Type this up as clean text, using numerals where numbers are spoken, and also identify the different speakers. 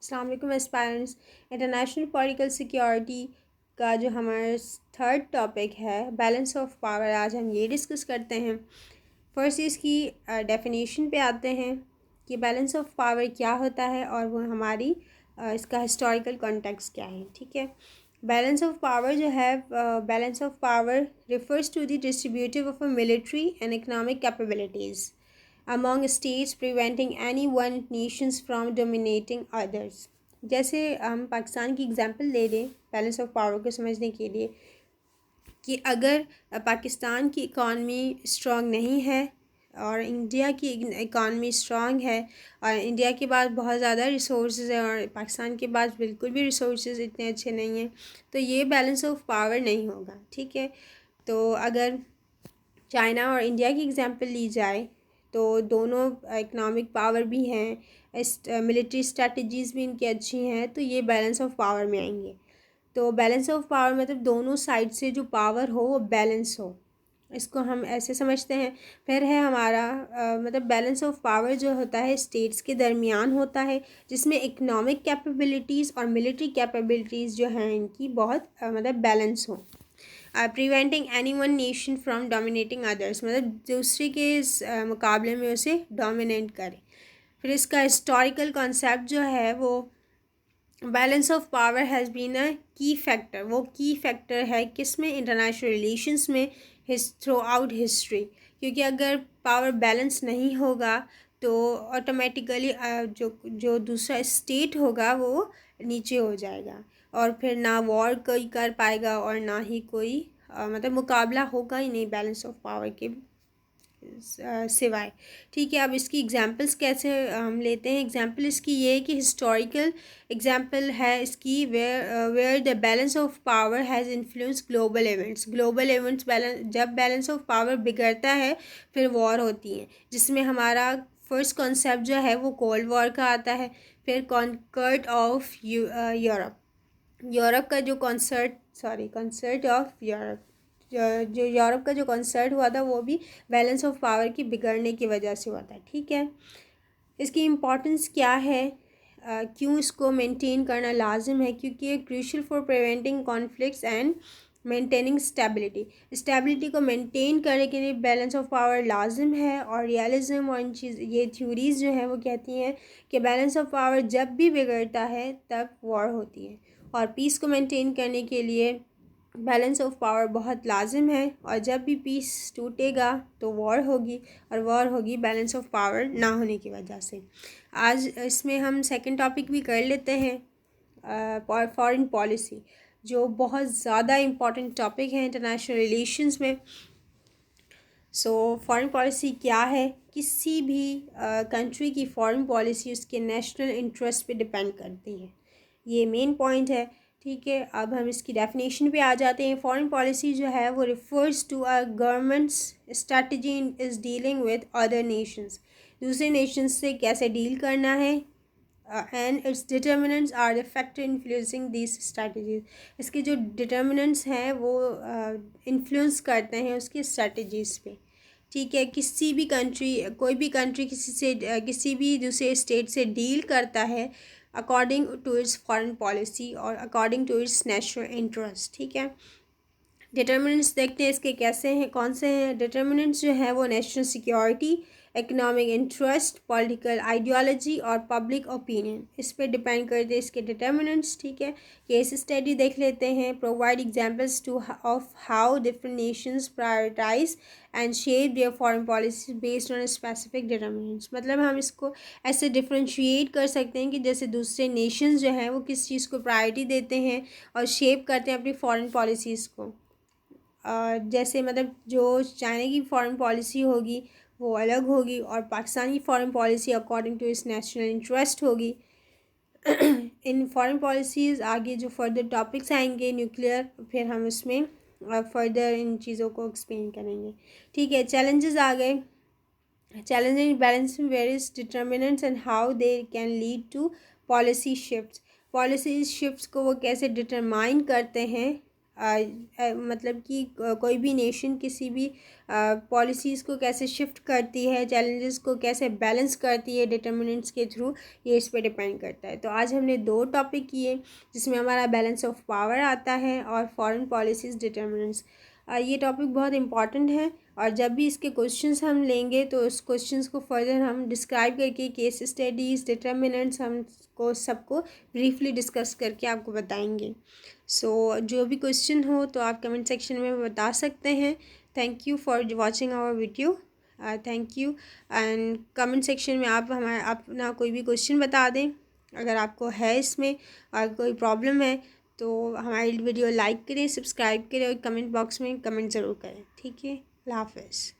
Speaker 1: अस्सलाम वालेकुम aspirants. International political security का जो हमारा थर्ड टॉपिक है बैलेंस ऑफ पावर, आज हम ये डिस्कस करते हैं। फर्स्ट इसकी डेफिनेशन पे आते हैं कि बैलेंस ऑफ पावर क्या होता है और वो हमारी इसका हिस्टोरिकल कॉन्टेक्स्ट क्या है। ठीक है, बैलेंस ऑफ पावर जो है, balance of power refers to the distributive of a military and economic capabilities among states preventing any one nations from dominating others। जैसे हम पाकिस्तान की एग्जांपल ले लें बैलेंस ऑफ पावर को समझने के लिए कि अगर पाकिस्तान की इकॉनमी स्ट्रॉन्ग नहीं है और इंडिया की इकॉनमी स्ट्रॉन्ग है और इंडिया के पास बहुत ज़्यादा रिसोर्स है और पाकिस्तान के पास बिल्कुल भी रिसोर्स इतने अच्छे नहीं हैं, तो ये बैलेंस ऑफ पावर नहीं होगा। ठीक है, तो अगर चाइना और इंडिया की एग्जांपल ली जाए तो दोनों इकनॉमिक पावर भी हैं, मिलिट्री स्ट्रेटजीज़ भी इनकी अच्छी हैं, तो ये बैलेंस ऑफ पावर में आएंगे। तो बैलेंस ऑफ पावर मतलब दोनों साइड से जो पावर हो वो बैलेंस हो, इसको हम ऐसे समझते हैं। फिर है हमारा मतलब बैलेंस ऑफ पावर जो होता है स्टेट्स के दरमियान होता है, जिसमें इकनॉमिक कैपेबिलिटीज़ और मिलिट्री कैपेबिलिटीज़ जो हैं इनकी बहुत मतलब बैलेंस हो। Preventing any one nation from dominating others मतलब दूसरे के मुकाबले में उसे डोमिनेट करे। फिर इसका हिस्टोरिकल कॉन्सेप्ट जो है वो balance of power has been a key factor, वो की फैक्टर है किस में, इंटरनेशनल रिलेशंस में थ्रू आउट हिस्ट्री। क्योंकि अगर पावर बैलेंस नहीं होगा तो ऑटोमेटिकली जो जो दूसरा स्टेट होगा वो नीचे हो जाएगा और फिर ना वॉर कोई कर पाएगा और ना ही कोई मतलब मुकाबला होगा ही नहीं बैलेंस ऑफ पावर के सिवाय। ठीक है, अब इसकी एग्जांपल्स कैसे हम लेते हैं। एग्जांपल इसकी ये है कि हिस्टोरिकल एग्जांपल है इसकी where the balance of power has influence global events. Global events जब बैलेंस ऑफ पावर बिगड़ता है फिर वॉर होती है, जिसमें हमारा फर्स्ट कॉन्सेप्ट जो है वो कोल्ड वॉर का आता है। फिर कॉन्कर्ड ऑफ यूरोप, यूरोप का जो कॉन्सर्ट ऑफ यूरोप, जो यूरोप का जो कॉन्सर्ट हुआ था वो भी बैलेंस ऑफ पावर की बिगड़ने की वजह से हुआ था। ठीक है, इसकी इम्पोर्टेंस क्या है, क्यों इसको मेंटेन करना लाजिम है, क्योंकि ये crucial for preventing conflicts and maintaining stability को मेंटेन करने के लिए बैलेंस ऑफ पावर लाजिम है। और रियलिज्म और ये थ्योरीज़ जो हैं वो कहती हैं कि बैलेंस ऑफ पावर जब भी बिगड़ता है तब वॉर होती है और पीस को मेंटेन करने के लिए बैलेंस ऑफ पावर बहुत लाजिम है। और जब भी पीस टूटेगा तो वॉर होगी और वॉर होगी बैलेंस ऑफ पावर ना होने की वजह से। आज इसमें हम सेकंड टॉपिक भी कर लेते हैं, फॉरेन पॉलिसी, जो बहुत ज़्यादा इम्पॉर्टेंट टॉपिक है इंटरनेशनल रिलेशंस में। फॉरेन पॉलिसी क्या है, किसी भी कंट्री की फॉरेन पॉलिसी उसके नेशनल इंटरेस्ट पे डिपेंड करती है, ये मेन पॉइंट है। ठीक है, अब हम इसकी डेफिनेशन पे आ जाते हैं। फॉरेन पॉलिसी जो है वो refers to a government's strategy is dealing with other nations, दूसरे नेशंस से कैसे डील करना है, and its determinants are the factor influencing these strategies. इसके जो डिटर्मिनेंट्स हैं वो इन्फ्लुएंस करते हैं उसकी स्ट्रेटजीज़ पे। ठीक है, किसी भी कंट्री, कोई भी कंट्री किसी भी दूसरे स्टेट से डील करता है according to its foreign policy और according to its national interest. ठीक है, डिटर्मिनेंट्स देखते हैं इसके कैसे हैं, कौन से हैं। डिटर्मिनेंट्स जो है वो national security, economic interest, political ideology और पब्लिक ओपिनियन, इस पर डिपेंड करते हैं इसके डिटर्मिनेंट्स। ठीक है, केस स्टडी देख लेते हैं। Provide examples to of how different nations prioritise and shape their foreign policy based on specific determinants. मतलब हम इसको ऐसे डिफ्रेंशिएट कर सकते हैं कि जैसे दूसरे नेशंस जो हैं वो किस चीज़ को प्रायोरिटी देते हैं और शेप करते हैं अपनी फॉरेन पॉलिसीज़ को। जैसे मतलब जो चाइना की फॉरेन पॉलिसी होगी वो अलग होगी और पाकिस्तान की foreign policy according to its national interest होगी। इन फॉरेन पॉलिसीज़ आगे जो फर्दर टॉपिक्स आएंगे न्यूक्लियर, फिर हम उसमें फर्दर इन चीज़ों को एक्सप्लेन करेंगे। ठीक है, चैलेंजेस आ गए। Challenge in balancing various determinants and how they can lead to policy shifts. Policy shifts को वो कैसे डिटरमाइन करते हैं मतलब कि कोई भी नेशन किसी भी पॉलिसीज़ को कैसे शिफ्ट करती है, चैलेंजेस को कैसे बैलेंस करती है डिटर्मिनेंट्स के थ्रू, ये इस पे डिपेंड करता है। तो आज हमने 2 टॉपिक किए जिसमें हमारा बैलेंस ऑफ पावर आता है और फॉरेन पॉलिसीज़ डिटर्मिनेंट्स। ये टॉपिक बहुत इंपॉर्टेंट है और जब भी इसके क्वेश्चंस हम लेंगे तो उस क्वेश्चंस को फर्दर हम डिस्क्राइब करके केस स्टडीज़ डिटर्मिनेंट्स हमको सबको ब्रीफली डिस्कस करके आपको बताएंगे। जो भी क्वेश्चन हो तो आप कमेंट सेक्शन में बता सकते हैं। Thank you for watching our video. Thank you. And comment section में आप अपना कोई भी क्वेश्चन बता दें अगर आपको है इसमें और कोई प्रॉब्लम है तो हमारी वीडियो लाइक करें, सब्सक्राइब करें और कमेंट बॉक्स में कमेंट ज़रूर करें। ठीक है, अल्लाह हाफ़िज़।